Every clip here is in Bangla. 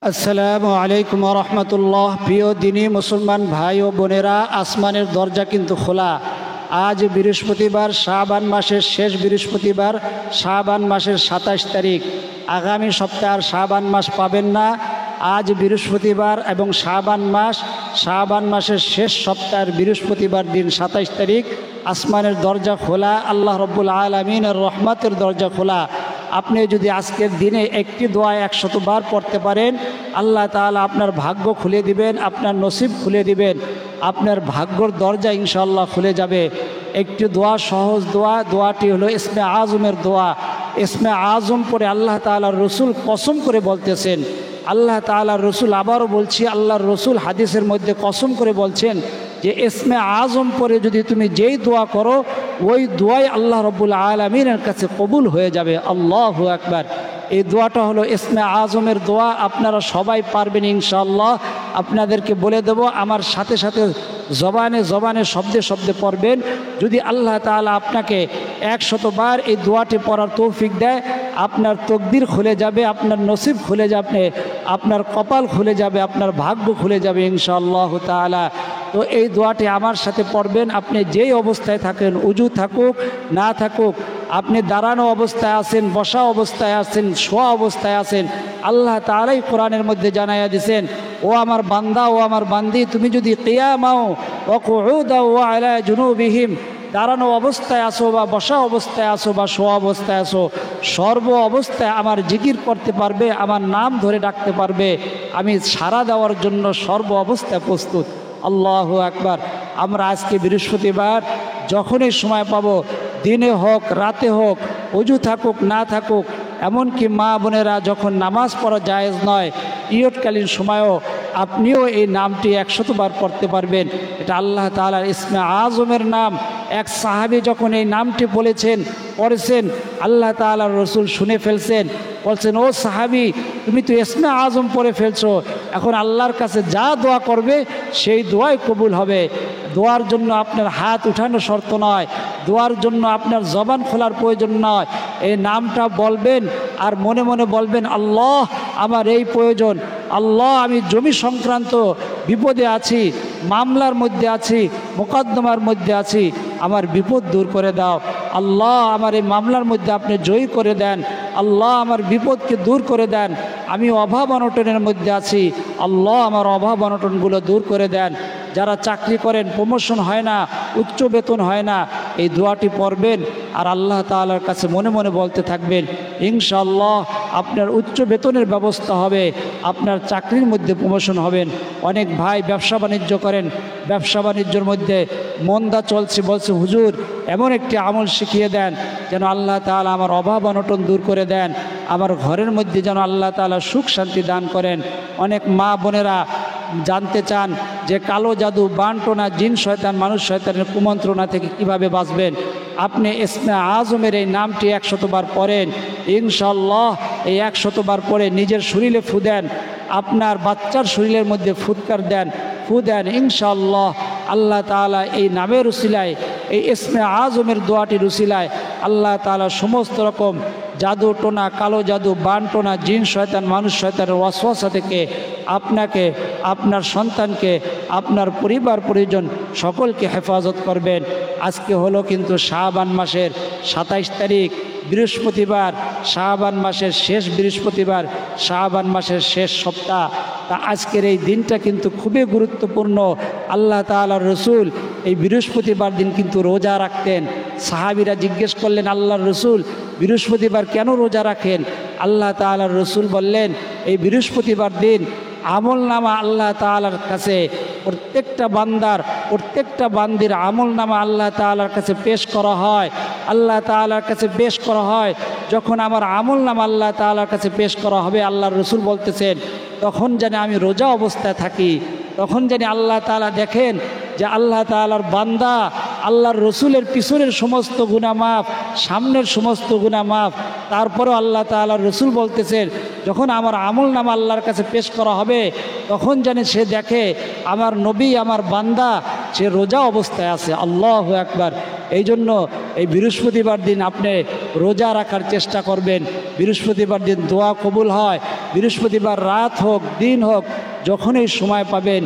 আসসালামু আলাইকুম রহমতুল্লাহ। প্রিয় দিনী মুসলমান ভাই ও বোনেরা, আসমানের দরজা কিন্তু খোলা। আজ বৃহস্পতিবার, শাবান মাসের শেষ বৃহস্পতিবার, শাবান মাসের 27 তারিখ। আগামী সপ্তাহের শাবান মাস পাবেন না। আজ বৃহস্পতিবার এবং শাবান মাসের শেষ সপ্তাহের বৃহস্পতিবার দিন 27 তারিখ। আসমানের দরজা খোলা, আল্লাহ রব্বুল আলামিনের রহমতের দরজা খোলা। আপনি যদি আজকের দিনে একটি দোয়া 100 বার পড়তে পারেন, আল্লাহ তাআলা আপনার ভাগ্য খুলে দিবেন, আপনার নসিব খুলে দিবেন, আপনার ভাগ্যর দরজা ইনশাআল্লাহ খুলে যাবে। একটি দোয়া, সহজ দোয়া। দোয়াটি হলো ইসমে আজমের দোয়া। ইসমে আজম পরে আল্লাহ তাআলার রসুল কসম করে বলতেছেন, আল্লাহ তাআলার রসুল, আবারও বলছি, আল্লাহর রসুল হাদিসের মধ্যে কসম করে বলছেন যে ইসমে আজম পরে যদি তুমি যেই দোয়া করো, ওই দোয়াই আল্লাহ রব্বুল আলামিনের কাছে কবুল হয়ে যাবে। আল্লাহু আকবার। এই দোয়াটা হলো ইসমে আজমের দোয়া। আপনারা সবাই পারবেন ইনশাআল্লাহ। আপনাদেরকে বলে দেব, আমার সাথে সাথে জবানে জবানে শব্দে শব্দে পড়বেন। যদি আল্লাহ তাআলা আপনাকে 100 বার এই দোয়াটি পড়ার তৌফিক দেয়, আপনার তকদির খুলে যাবে, আপনার নসিব খুলে যাবে, আপনার কপাল খুলে যাবে, আপনার ভাগ্য খুলে যাবে ইনশাআল্লাহ তাআলা। তো এই দোয়াটি আমার সাথে পড়বেন। আপনি যেই অবস্থায় থাকেন, উজু থাকুক না থাকুক, আপনি দাঁড়ানো অবস্থায় আছেন, বসা অবস্থায় আছেন, শোয়া অবস্থায় আছেন, আল্লাহ তাআলাই কোরআনের মধ্যে জানাইয়া দিয়েছেন, ও আমার বান্দা, ও আমার বান্দি, তুমি যদি কিয়ামাও ওয়া কুউদাও ওয়া আলা জুনুবিহিম, দাঁড়ানো অবস্থায় আসো বা বসা অবস্থায় আসো বা শোয়া অবস্থায় আসো, সর্ব অবস্থায় আমার জিকির করতে পারবে, আমার নাম ধরে ডাকতে পারবে, আমি সাড়া দেওয়ার জন্য সর্ব অবস্থায় প্রস্তুত। আল্লাহু আকবার। আমরা আজকে বৃহস্পতিবার, যখনই সময় পাবো, দিনে হোক রাতে হোক, অজু থাকুক না থাকুক, এমনকি মা বোনেরা যখন নামাজ পড়া জায়েজ নয়, ইয়ৎকালীন সময়ও আপনিও এই নামটি 100 বার পড়তে পারবেন। এটা আল্লাহ তাআলার ইসমে আজমের নাম। এক সাহাবী যখন এই নামটি পড়েছেন, আল্লাহ তাআলার রসুল শুনে ফেলছেন, বলছেন, ও সাহাবী, তুমি তো ইসমে আজম পড়ে ফেলছো, এখন আল্লাহর কাছে যা দোয়া করবে সেই দোয়াই কবুল হবে। দোয়ার জন্য আপনার হাত উঠানো শর্ত নয়, দোয়ার জন্য আপনার জবান খোলার প্রয়োজন নয়। এই নামটা বলবেন আর মনে মনে বলবেন, আল্লাহ আমার এই প্রয়োজন, আল্লাহ আমি জমি সংক্রান্ত বিপদে আছি, মামলার মধ্যে আছি, মোকদ্দমার মধ্যে আছি, আমার বিপদ দূর করে দাও। আল্লাহ আমার এই মামলার মধ্যে আপনি জয়ী করে দেন। আল্লাহ আমার বিপদকে দূর করে দেন। আমি অভাব অনটনের মধ্যে আছি, আল্লাহ আমার অভাব অনটনগুলো দূর করে দেন। যারা চাকরি করেন, প্রমোশন হয় না, উচ্চ বেতন হয় না, এই দোয়াটি পড়বেন আর আল্লাহ তাআলার কাছে মনে মনে বলতে থাকবেন, ইনশাআল্লাহ আপনার উচ্চ বেতনের ব্যবস্থা হবে, আপনার চাকরির মধ্যে প্রমোশন হবেন। অনেক ভাই ব্যবসা বাণিজ্য করেন, ব্যবসা বাণিজ্যের মধ্যে মন্দা চলছে, বলছে, হুজুর এমন একটি আমল শিখিয়ে দেন যেন আল্লাহ তাআলা আমার অভাব অনটন দূর করে দেন, আমার ঘরের মধ্যে যেন আল্লাহ তাআলা সুখ শান্তি দান করেন। অনেক মা বোনেরা জানতে চান যে কালো জাদু, বানটোনা, জিন শয়তান, মানুষ শয়তানের কুমন্ত্রণা থেকে কিভাবে বাঁচবেন। আপনি ইসমে আজমের এই নামটি 100 বার পড়েন, ইনশাআল্লাহ এই 100 বার পড়ে নিজের শরীরে ফু দেন, আপনার বাচ্চার শরীরের মধ্যে ফুৎকার দেন, ফু দেন, ইনশাআল্লাহ আল্লাহ তাআলা এই নামের উসিলায়, এই ইসমে আজমের দোয়াটির উসিলায় আল্লাহ তাআলা সমস্ত রকম জাদু টোনা, কালো জাদু, বানটোনা, জিন শয়তান, মানুষ শয়তানের ওয়াসওয়াসা থেকে আপনাকে, আপনার সন্তানকে, আপনার পরিবার পরিজন সকলকে হেফাজত করবেন। আজকে হলো কিন্তু শাবান মাসের 27 তারিখ, বৃহস্পতিবার, শাবান মাসের শেষ বৃহস্পতিবার, শাবান মাসের শেষ সপ্তাহ। তা আজকের এই দিনটা কিন্তু খুবই গুরুত্বপূর্ণ। আল্লাহ তাআলার রসুল এই বৃহস্পতিবার দিন কিন্তু রোজা রাখতেন। সাহাবীরা জিজ্ঞেস করলেন, আল্লাহর রসুল বৃহস্পতিবার কেন রোজা রাখেন? আল্লাহ তাআলার রসুল বললেন, এই বৃহস্পতিবার দিন আমল নামা আল্লাহ তাআলার কাছে, প্রত্যেকটা বান্দির আমল নামা আল্লাহ তাআলার কাছে পেশ করা হয়। আল্লাহ তাআলার কাছে পেশ করা হয়। যখন আমার আমল নামা আল্লাহ তাআলার কাছে পেশ করা হবে, আল্লাহর রসুল বলতেছেন, তখন জানি আমি রোজা অবস্থায় থাকি, তখন জানি আল্লাহ তাআলা দেখেন যে আল্লাহ তাআলার বান্দা, আল্লাহর রসুলের পিছনের সমস্ত গুনাহ মাফ, সামনের সমস্ত গুনাহ মাফ। তারপরেও আল্লাহ তাআলার রসুল বলতেছেন, যখন আমার আমল নামা আল্লাহর কাছে পেশ করা হবে, তখন জানি সে দেখে আমার নবী, আমার বান্দা, সে রোজা অবস্থায় আছে। আল্লাহু আকবার। এই জন্য এই বৃহস্পতিবার দিন আপনি রোজা রাখার চেষ্টা করবেন। বৃহস্পতিবার দিন দোয়া কবুল হয়। বৃহস্পতিবার রাত হোক দিন হোক যখনই সময় পাবেন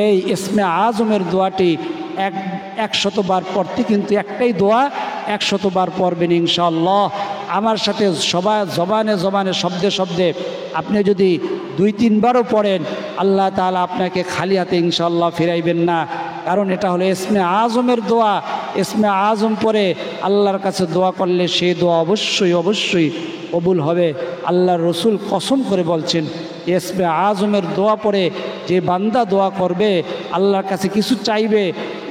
এই ইসমে আজমের দোয়াটি 100বার পড়তে, কিন্তু একটাই দোয়া 100বার পড়বেন ইনশাআল্লাহ। আমার সাথে সবাই জবানে জবানে শব্দে শব্দে আপনি যদি 2-3বারও পড়েন আল্লাহ তাআলা আপনাকে খালি হাতে ইনশাআল্লাহ ফিরাইবেন না। কারণ এটা হলো ইসমে আজমের দোয়া। ইসমে আজম পড়ে আল্লাহর কাছে দোয়া করলে সেই দোয়া অবশ্যই অবশ্যই কবুল হবে। আল্লাহর রসুল কসম করে বলছেন, ইসমে আজমের দোয়া পড়ে যে বান্দা দোয়া করবে আল্লাহর কাছে কিছু চাইবে,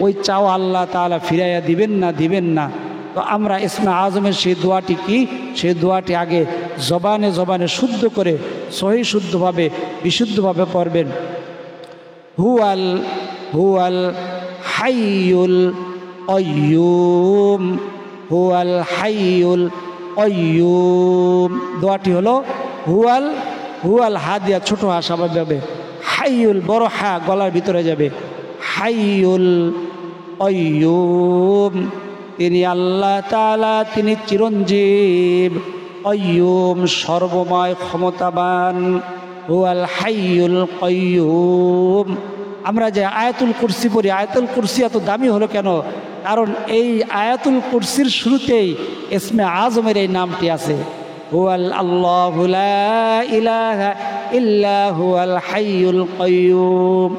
ওই চাওয়া আল্লাহ তাআলা ফিরাইয়া দিবেন না। তো আমরা ইসমে আজমের সেই দোয়াটি কি, সেই দোয়াটি আগে জবানে জবানে শুদ্ধ করে সহি শুদ্ধভাবে বিশুদ্ধভাবে পড়বেন। হুয়াল হাইয়ুল কাইয়্যুম, হুয়াল হাইয়ুল কাইয়্যুম। দোয়াটি হলো হুয়াল হা দিয়া ছোট হা স্বাভাবিকভাবে, হাইয়ুল বড় হা গলার ভিতরে যাবে, হাইয়ুল কাইয়্যুম। তিনি আল্লাহ তাআলা, তিনি চিরঞ্জীব, কাইয়্যুম সর্বময় ক্ষমতাবান, হুয়াল হাইয়ুল কাইয়্যুম। আমরা যে আয়াতুল কুরসি পড়ি, আয়াতুল কুরসি এত দামি হলো কেন? কারণ এই আয়াতুল কুরসির শুরুতেই ইসমে আজমের এই নামটি আছে, হুয়াল আল্লাহু লা ইলাহা ইল্লা হুয়াল হাইয়ুল কাইয়্যুম।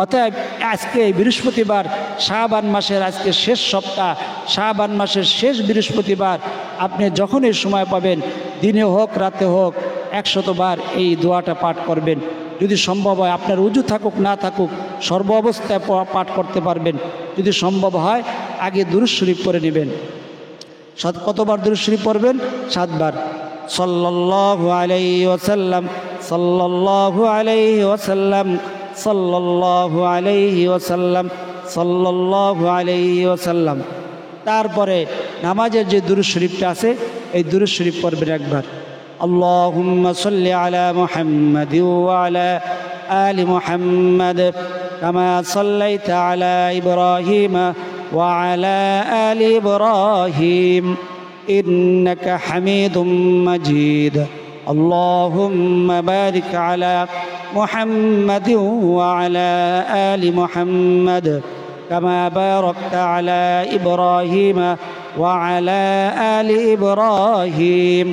অতএব আজকে বৃহস্পতিবার, শাবান মাসের আজকে শেষ সপ্তাহ, শাবান মাসের শেষ বৃহস্পতিবার, আপনি যখনই সময় পাবেন দিনে হোক রাতে হোক 100বার এই দোয়াটা পাঠ করবেন। যদি সম্ভব হয়, আপনার উজু থাকুক না থাকুক সর্ব অবস্থায় পাঠ করতে পারবেন। যদি সম্ভব হয় আগে দুরূদ শরীফ পড়ে নেবেন। কতবার দুরূদ শরীফ পড়বেন? 7বার। সাল্লাল্লাহু আলাইহি ওয়াসাল্লাম, সাল্লাল্লাহু আলাইহি ওয়াসাল্লাম, সাল্লাল্লাহু আলাইহি ওয়াসাল্লাম, সাল্লাল্লাহু আলাইহি ওয়াসাল্লাম। তারপরে নামাজের যে দুরূদ শরীফটা আছে এই দুরূদ শরীফ পড়বেন একবার। আল্লাহুম্মা সাল্লি আলা মুহাম্মাদিন ওয়া আলা আলি মুহাম্মাদ কামা সাল্লাইতা আলা ইব্রাহিম ওয়া আলা আলি ইব্রাহিম ইন্নাকা হামিদুম মাজিদ। আল্লাহুম্মা বারিক আলা মুহাম্মাদিন ওয়া আলা আলি মুহাম্মাদ কামা বারাকতা আলা ইব্রাহিম ওয়া আলা আলি ইব্রাহিম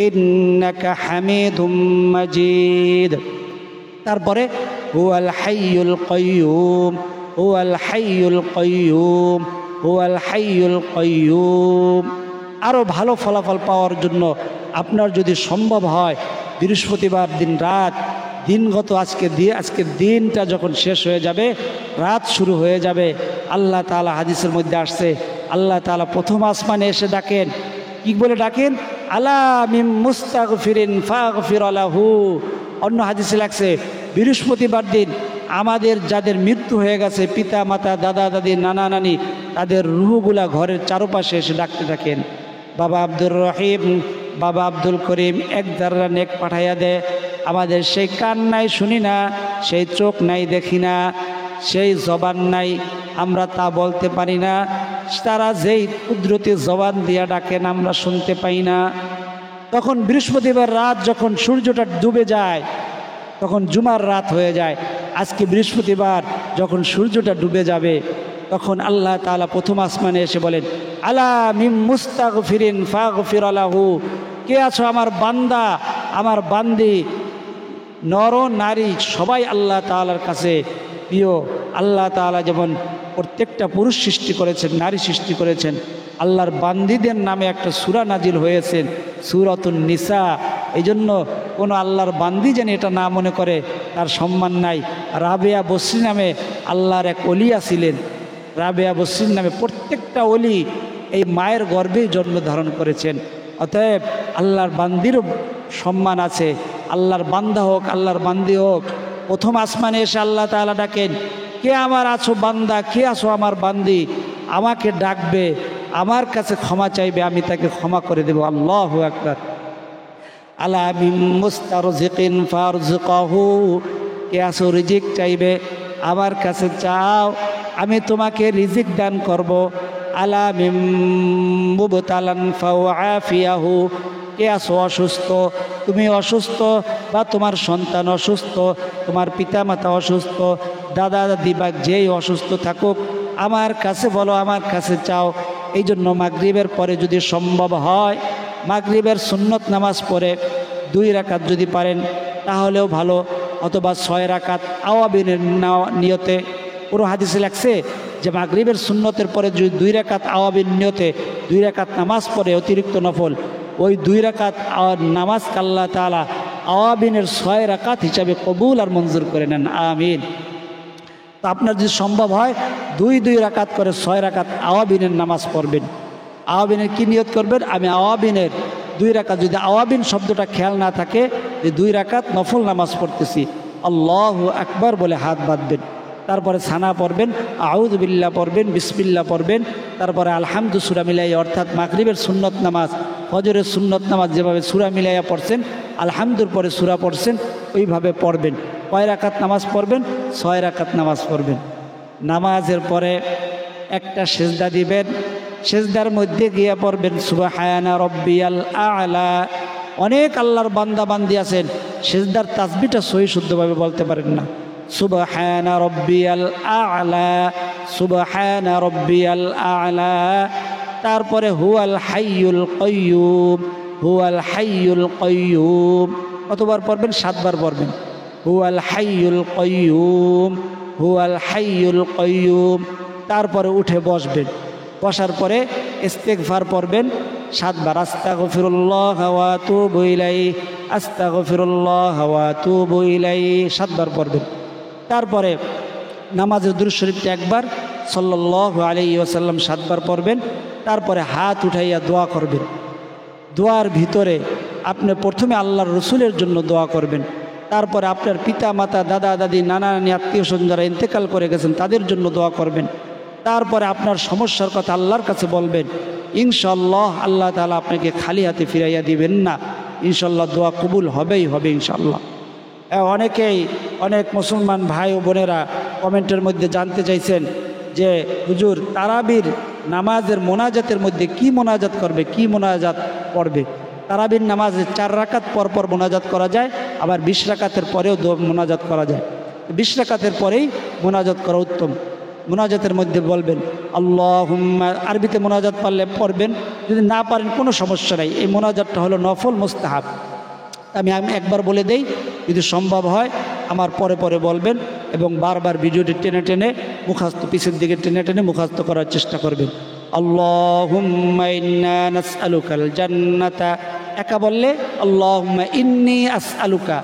ইন্নাকা হামিদুম মাজিদ। তারপরে হুয়াল হাইয়ুল কাইয়্যুম, হুয়াল হাইয়ুল কাইয়্যুম, হুয়াল হাইয়ুল কাইয়্যুম। আরও ভালো ফলাফল পাওয়ার জন্য আপনার যদি সম্ভব হয় বৃহস্পতিবার দিন রাত, দিনগত আজকের দিনটা যখন শেষ হয়ে যাবে, রাত শুরু হয়ে যাবে, আল্লাহ তাআলা হাদিসের মধ্যে আসছে, আল্লাহ তাআলা প্রথম আসমানে এসে ডাকেন। কি বলে ডাকেন? আলা মিন মুস্তাগফিরিন ফাগফির লাহু। অন্য হাদিসে লাগছে বৃহস্পতিবার দিন আমাদের যাদের মৃত্যু হয়ে গেছে, পিতা মাতা দাদা দাদি নানা নানি, তাদের রুহগুলা ঘরের চারপাশে এসে ডাকতে থাকেন। বাবা আব্দুর রহিম, বাবা আব্দুল করিম এক দাররা নেক পাঠাইয়া দেয়। আমাদের সেই কান নাই শুনি না, সেই চোখ নাই দেখি না, সেই জবান নাই আমরা তা বলতে পারি না, তারা যেই কুদরতি জবান দিয়া ডাকেন আমরা শুনতে পাই না। তখন বৃহস্পতিবার রাত যখন সূর্যটা ডুবে যায় তখন জুমার রাত হয়ে যায়। আজকে বৃহস্পতিবার যখন সূর্যটা ডুবে যাবে তখন আল্লাহ তাআলা প্রথম আসমানে এসে বলেন, আলা মিন মুস্তাগফিরিন ফাগফির লাহু। কে আছো আমার বান্দা, আমার বান্দি, নর নারী সবাই আল্লাহ তাআলার কাছে প্রিয়। আল্লাহ তাআলা যেমন প্রত্যেকটা পুরুষ সৃষ্টি করেছেন, নারী সৃষ্টি করেছেন, আল্লাহর বান্দিদের নামে একটা সূরা নাজিল হয়েছে, সূরাতুন নিসা। এই জন্য কোনো আল্লাহর বান্দি যেন এটা না মনে করে তার সম্মান নাই। রাবেয়া বসরি নামে আল্লাহর এক ওলিয়া ছিলেন, রাবেয়া বসরির নামে প্রত্যেকটা ওলি এই মায়ের গর্ভেই জন্ম ধারণ করেছেন। অতএব আল্লাহর বান্দিরও সম্মান আছে। আল্লাহর বান্দা হোক, আল্লাহর বান্দি হোক, প্রথম আসমানে এসে আল্লাহ তাআলা ডাকেন, কে আমার আছো বান্দা, কে আছো আমার বান্দি, আমাকে ডাকবে, আমার কাছে ক্ষমা চাইবে, আমি তাকে ক্ষমা করে দেব। আল্লাহু আকবার। আলা মিন মুস্তারজিকিন ফারজুকাহু। কে আছো রিজিক চাইবে, আমার কাছে চাও, আমি তোমাকে রিজিক দান করব। আলা মিন মুবতালান ফাউআফিয়াহু, কে আছো অসুস্থ, তুমি অসুস্থ বা তোমার সন্তান অসুস্থ, তোমার পিতামাতা অসুস্থ, দাদা দাদি বা যেই অসুস্থ থাকুক আমার কাছে বলো, আমার কাছে চাও। এই জন্য মাগরিবের পরে যদি সম্ভব হয় মাগরিবের সুন্নত নামাজ পড়ে 2 রাকাত যদি পারেন তাহলেও ভালো, অথবা 6 রাকাত আওয়াবিনের নিয়তে। পুরো হাদিসে লাগছে যে মাগরিবের সুন্নতের পরে যদি 2 রাকাত আওয়াবিন নিয়তে 2 রাকাত নামাজ পড়ে অতিরিক্ত নফল, ওই 2 রাকাত নামাজ আল্লাহ তাআলা আওয়াবিনের 6 রাকাত হিসাবে কবুল আর মঞ্জুর করে নেন, আমিন। তো আপনার যদি সম্ভব হয় 2 রাকাত করে 6 রাকাত আওয়াবিনের নামাজ পড়বেন। আওয়াবিনের কি নিয়ত করবেন? আমি আওয়াবিনের 2 রাকাত, যদি আওয়াবিন শব্দটা খেয়াল না থাকে যে 2 রাকাত নফল নামাজ পড়তেছি, আল্লাহু আকবার বলে হাত বাঁধবেন, তারপরে সানা পড়বেন, আউযু বিল্লাহ পড়বেন, বিসমিল্লাহ পড়বেন, তারপরে আলহামদু সূরা মিলাইয়া, অর্থাৎ মাগরিবের সুন্নত নামাজ ফজরের সুন্নত নামাজ যেভাবে সূরা মিলাইয়া পড়ছেন, আলহামদুর পরে সূরা পড়ছেন, ওইভাবে পড়বেন। কয় রাকাত নামাজ পড়বেন? 6 রাকাত নামাজ পড়বেন। নামাজের পরে একটা সেজদা দিবেন, সেজদার মধ্যে গিয়ে পড়বেন সুবহানা রব্বিয়াল আ'লা। অনেক আল্লাহর বান্দা বান্দি আছেন সেজদার তাসবিহটা সহি শুদ্ধভাবে বলতে পারেন না, সুবহানা রব্বিয়াল আ'লা, সুবহানা রব্বিয়াল আ'লা। তারপরে হুয়াল হাইয়ুল কাইয়্যুম, হুয়াল হাইয়ুল কাইয়্যুম কতবার পড়বেন? 7 বার পড়বেন। হুয়াল হাইয়ুল কাইয়্যুম, হুয়াল হাইয়ুল কাইয়্যুম। তারপরে উঠে বসবেন, বসার পরে ইস্তিগফার পড়বেন 7 বার, আস্তাগফিরুল্লাহ ওয়া আতুবু ইলাইহি, আস্তাগফিরুল্লাহ ওয়া আতুবু ইলাইহি 7 বার পড়বেন। তারপরে নামাজের দুরূদ শরীফটা 1 বার, সাল্লাল্লাহু আলাইহি ওয়াসাল্লাম 7 বার পড়বেন। তারপরে হাত উঠাইয়া দোয়া করবেন। দোয়ার ভিতরে আপনি প্রথমে আল্লাহর রসুলের জন্য দোয়া করবেন, তারপরে আপনার পিতা মাতা দাদা দাদি নানা নানি আত্মীয় স্বজন যারা ইন্তেকাল করে গেছেন তাদের জন্য দোয়া করবেন। তারপরে আপনার সমস্যার কথা আল্লাহর কাছে বলবেন। ইনশাআল্লাহ আল্লাহ তাআলা আপনাকে খালি হাতে ফিরাইয়া দিবেন না, ইনশাআল্লাহ দোয়া কবুল হবেই হবে ইনশাআল্লাহ। অনেকেই অনেক মুসলমান ভাই ও বোনেরা কমেন্টের মধ্যে জানতে চাইছেন যে হুজুর তারাবির নামাজের মোনাজাতের মধ্যে কি মোনাজাত করবে, কি মোনাজাত পড়বে? তারাবির নামাজে 4 রাকাত পরপর মোনাজাত করা যায়, আবার 20 রাকাতের পরেও মোনাজাত করা যায়। 20 রাকাতের পরেই মোনাজাত করা উত্তম। মোনাজাতের মধ্যে বলবেন আল্লাহুম্মা, আরবিতে মোনাজাত পারলে পড়বেন, যদি না পারেন কোনো সমস্যা নাই। এই মোনাজাতটা হলো নফল মুস্তাহাব। আমি একবার বলে দেই, যদি সম্ভব হয় আমার পরে পরে বলবেন এবং বারবার ভিডিওটি টেনে টেনে মুখস্থ, পিছের দিকে টেনে টেনে মুখস্থ করার চেষ্টা করবেন। আল্লাহুম্মা ইন্না নাসআলুকাল জান্নাতা, একা বললে আল্লাহুম্মা ইন্নী আসআলুকা।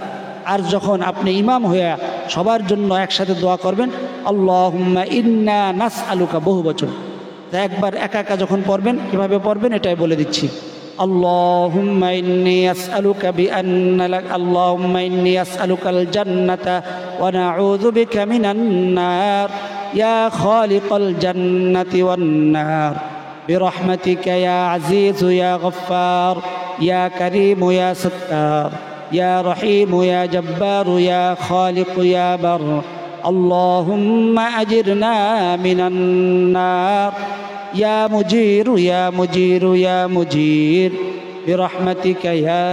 আর যখন আপনি ইমাম হয়ে সবার জন্য একসাথে দোয়া করবেন আল্লাহুম্মা ইন্না নাসআলুকা, বহু বচন। তা একবার একা একা যখন পড়বেন কীভাবে পড়বেন এটাই বলে দিচ্ছি। আল্লাহুম্মা ইন্নী আসআলুকা বিআন্না লাক, আল্লাহুম্মা ইন্নী আসআলুকাল জান্নাতা ওয়া নাউযু বিকা মিনান নার, ইয়া খালিকাল জান্নাতি ওয়ান নার, বিরহমাতিকা ইয়া আজিজু ইয়া গফফার, ইয়া কারীমু ইয়া সাত্তার, ইয়া রহিমু ইয়া জব্বারু ইয়া খালিকু ইয়া বার, আল্লাহুম্মা আজিরনা মিনান নার, ইয়া মুজিরু ইয়া মুজিরু ইয়া মুজির, বিরহমাতিকা ইয়া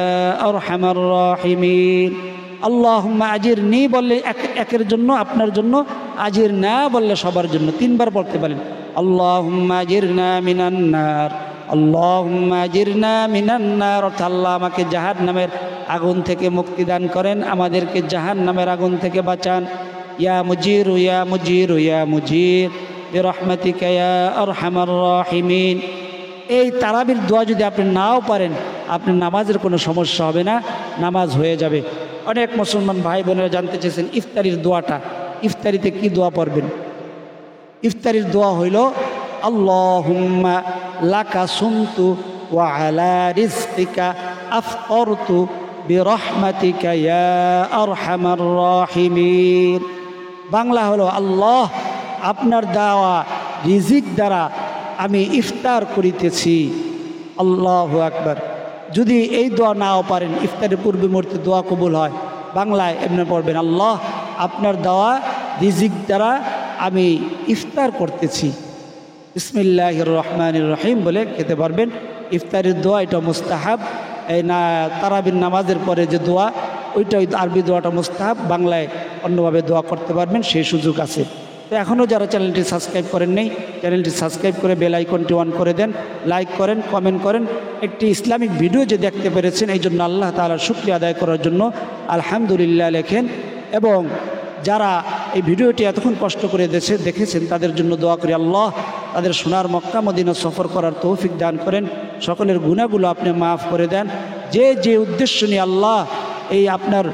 আরহামার রাহিমিন। আল্লাহুম্মা আজিরনি বললে একের জন্য, আপনার জন্য, আজির না বললে সবার জন্য। 3 বার পড়তে পারেন আল্লাহুম্মা আজিরনা মিনান নার, আল্লাহুম্মা আজিরনা মিনান নার, অর্থাৎ আল্লাহ আমাকে জাহান্নামের আগুন থেকে মুক্তি দান করেন, আমাদেরকে জাহান্নামের আগুন থেকে বাঁচান। ইয়া মুজিরু ইয়া মুজিরু ইয়া মুজির, বিরহমাতিকা ইয়া আরহামার রাহিমিন। এই তারাবির দোয়া যদি আপনি নাও পারেন আপনার নামাজের কোনো সমস্যা হবে না, নামাজ হয়ে যাবে। অনেক মুসলমান ভাই বোনেরা জানতে চেয়েছেন ইফতারির দোয়াটা, ইফতারিতে কি দোয়া পড়বেন? ইফতারির দোয়া হইল আল্লাহুম্মা লাকা সুমতু ওয়া আলা রিজকিকা আফতারতু বিরহমাতিকা ইয়া আরহামার রাহিমিন। বাংলা হলো আল্লাহ আপনার দেওয়া রিজিক দ্বারা আমি ইফতার করিতেছি। আল্লাহু আকবার। যদি এই দোয়া নাও পারেন, ইফতারের পূর্বে মুহূর্তে দোয়া কবুল হয়, বাংলায় এমনি পড়বেন আল্লাহ আপনার দেওয়া রিজিক দ্বারা আমি ইফতার করতেছি। বিসমিল্লাহির রহমানির রহিম বলে খেতে পারবেন। ইফতারের দোয়া এটা মুস্তাহাব, এই না তারাবির নামাজের পরে যে দোয়া ওইটা আরবি দোয়াটা মুস্তাহাব, বাংলায় অন্যভাবে দোয়া করতে পারবেন, সেই সুযোগ আছে। তো এখনও যারা চ্যানেলটি সাবস্ক্রাইব করেন নেই, চ্যানেলটি সাবস্ক্রাইব করে বেল আইকনটি অন করে দেন, লাইক করেন, কমেন্ট করেন। একটি ইসলামিক ভিডিও যে দেখতে পেরেছেন এই জন্য আল্লাহ তাআলার শুকরিয়া আদায় করার জন্য আলহামদুলিল্লাহ লেখেন। এবং যারা এই ভিডিওটি এতক্ষণ কষ্ট করে দেখেছেন তাদের জন্য দোয়া করি, আল্লাহ তাদের সোনার মক্কা মদিনা সফর করার তৌফিক দান করেন, সকলের গুনাহগুলো আপনি মাফ করে দেন। যে উদ্দেশ্য নিয়ে আল্লাহ এই আপনার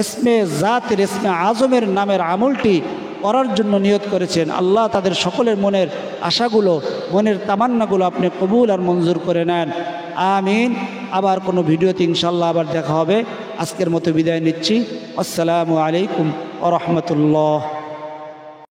ইসমে জাতের ইসমে আজমের নামের আমলটি করার জন্য নিয়ত করেছেন, আল্লাহ তাদের সকলের মনের আশাগুলো, মনের তামান্নাগুলো আপনি কবুল আর মঞ্জুর করে নেন, আমিন। আবার কোনো ভিডিওতে ইনশাল্লাহ আবার দেখা হবে। আজকের মতো বিদায় নিচ্ছি। আসসালামু আলাইকুম ওয়া রাহমাতুল্লাহ।